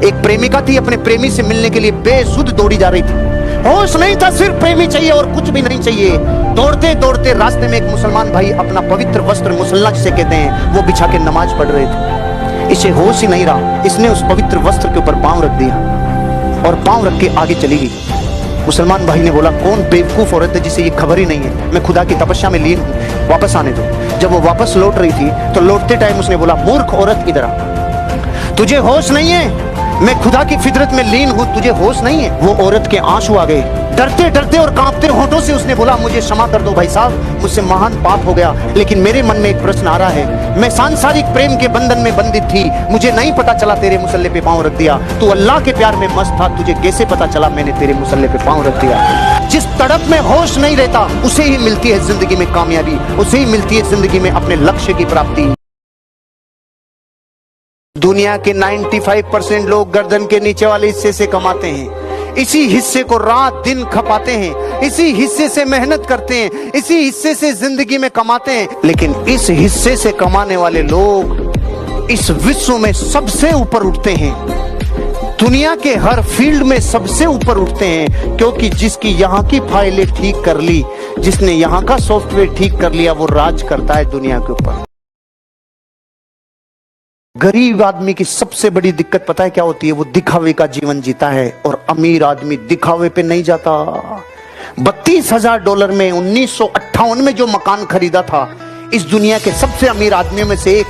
एक प्रेमिका थी, अपने प्रेमी से मिलने के लिए बेसुध दौड़ी जा रही थी। होश नहीं था, सिर्फ प्रेमी चाहिए और कुछ भी नहीं चाहिए। दौड़ते दौड़ते रास्ते में एक मुसलमान भाई अपना पवित्र वस्त्र, मुसल्ला जिसे कहते हैं, वो बिछा के नमाज पढ़ रहे थे। इसे होश ही नहीं रहा, इसने उस पवित्र वस्त्र के ऊपर पांव रख दिया और पांव रख के आगे चली गई। मुसलमान भाई ने बोला, कौन बेवकूफ औरत है जिसे ये खबर ही नहीं है, मैं खुदा की तपस्या में लीन हूं, वापस आने दो। जब वो वापस लौट रही थी तो लौटते टाइम उसने बोला, मूर्ख औरत इधर आ, तुझे होश नहीं है, मैं खुदा की फितरत में लीन हूं, तुझे होश नहीं है। वो औरत के आंसू आ गए, डरते डरते और कांपते होठों से उसने बोला, मुझे क्षमा कर दो भाई साहब, मुझसे महान पाप हो गया, लेकिन मेरे मन में एक प्रश्न आ रहा है, मैं सांसारिक प्रेम के बंधन में बंधित थी, मुझे नहीं पता चला तेरे मुसल्ले पे पांव रख दिया। तू अल्लाह के प्यार में मस्त था, तुझे कैसे पता चला मैंने तेरे मुसल्ले पे पांव रख दिया। जिस तड़प में होश नहीं रहता उसे ही मिलती है जिंदगी में कामयाबी, उसे ही मिलती है जिंदगी में अपने लक्ष्य की प्राप्ति। दुनिया के 95% लोग गर्दन के नीचे वाले हिस्से से कमाते हैं, इसी हिस्से को रात दिन खपाते हैं, इसी हिस्से से मेहनत करते हैं, इसी हिस्से से जिंदगी में कमाते हैं। लेकिन इस हिस्से से कमाने वाले लोग इस विश्व में सबसे ऊपर उठते हैं, दुनिया के हर फील्ड में सबसे ऊपर उठते हैं, क्योंकि जिसकी यहाँ की फाइलें ठीक कर ली, जिसने यहाँ का सॉफ्टवेयर ठीक कर लिया, वो राज करता है दुनिया के ऊपर। गरीब आदमी की सबसे बड़ी दिक्कत पता है क्या होती है? वो दिखावे का जीवन जीता है, और अमीर आदमी दिखावे पे नहीं जाता। $32,000 में 1958 में जो मकान खरीदा था, इस दुनिया के सबसे अमीर आदमियों में से एक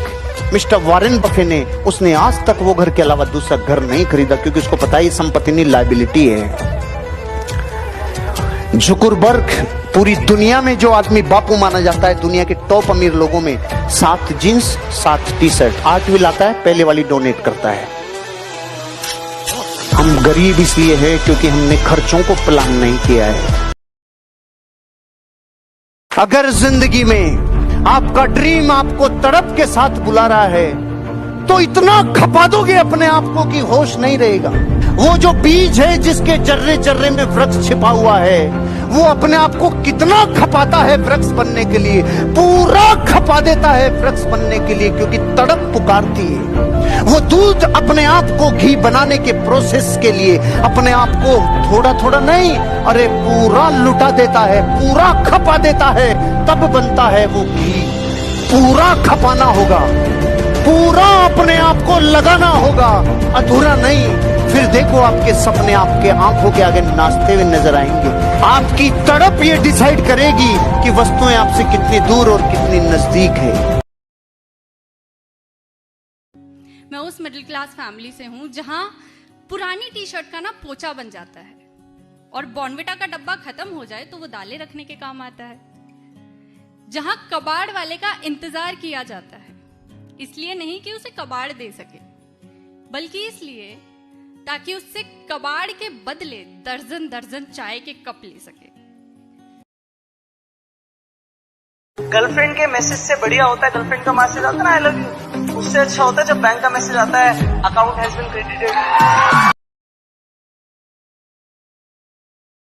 मिस्टर वॉरेन बफे ने, उसने आज तक वो घर के अलावा दूसरा घर नहीं खरीदा, क्योंकि उसको पता है ये संपत्ति नहीं, लायबिलिटी है। जुकरबर्ग, पूरी दुनिया में जो आदमी बापू माना जाता है, दुनिया के टॉप अमीर लोगों में, 7 जींस 7 टी शर्ट, 8 भी लाता है, पहले वाली डोनेट करता है। हम गरीब इसलिए है क्योंकि हमने खर्चों को प्लान नहीं किया है। अगर जिंदगी में आपका ड्रीम आपको तड़प के साथ बुला रहा है, तो इतना खपा दोगे अपने आप को कि होश नहीं रहेगा। वो जो बीज है जिसके जर्रे जर्रे में वृक्ष छिपा हुआ है, वो अपने आप को कितना खपाता है वृक्ष बनने के लिए, पूरा खपा देता है वृक्ष बनने के लिए, क्योंकि तड़प पुकारती है। वो दूध अपने आप को घी बनाने के प्रोसेस के लिए अपने आप को थोड़ा थोड़ा नहीं, अरे पूरा लुटा देता है, पूरा खपा देता है, तब बनता है वो घी। पूरा खपाना होगा, पूरा अपने आप को लगाना होगा, अधूरा नहीं। फिर देखो आपके सपने आपके आंखों के आगे नाचते हुए नजर आएंगे। आपकी तड़प ये डिसाइड करेगी कि वस्तुएं आपसे कितनी दूर और कितनी नजदीक है। मैं उस मिडिल क्लास फैमिली से हूं जहां पुरानी टी शर्ट का ना पोचा बन जाता है, और बॉर्नविटा का डब्बा खत्म हो जाए तो वो दालें रखने के काम आता है। जहां कबाड़ वाले का इंतजार किया जाता है, इसलिए नहीं कि उसे कबाड़ दे सके, बल्कि इसलिए ताकि उससे कबाड़ के बदले दर्जन दर्जन चाय के कप ले सके। गर्लफ्रेंड के मैसेज से बढ़िया होता है गर्लफ्रेंड का मैसेज आता है ना, आई लव यू, उससे अच्छा होता है जब बैंक का मैसेज आता है, अकाउंट हैज बीन क्रेडिटेड।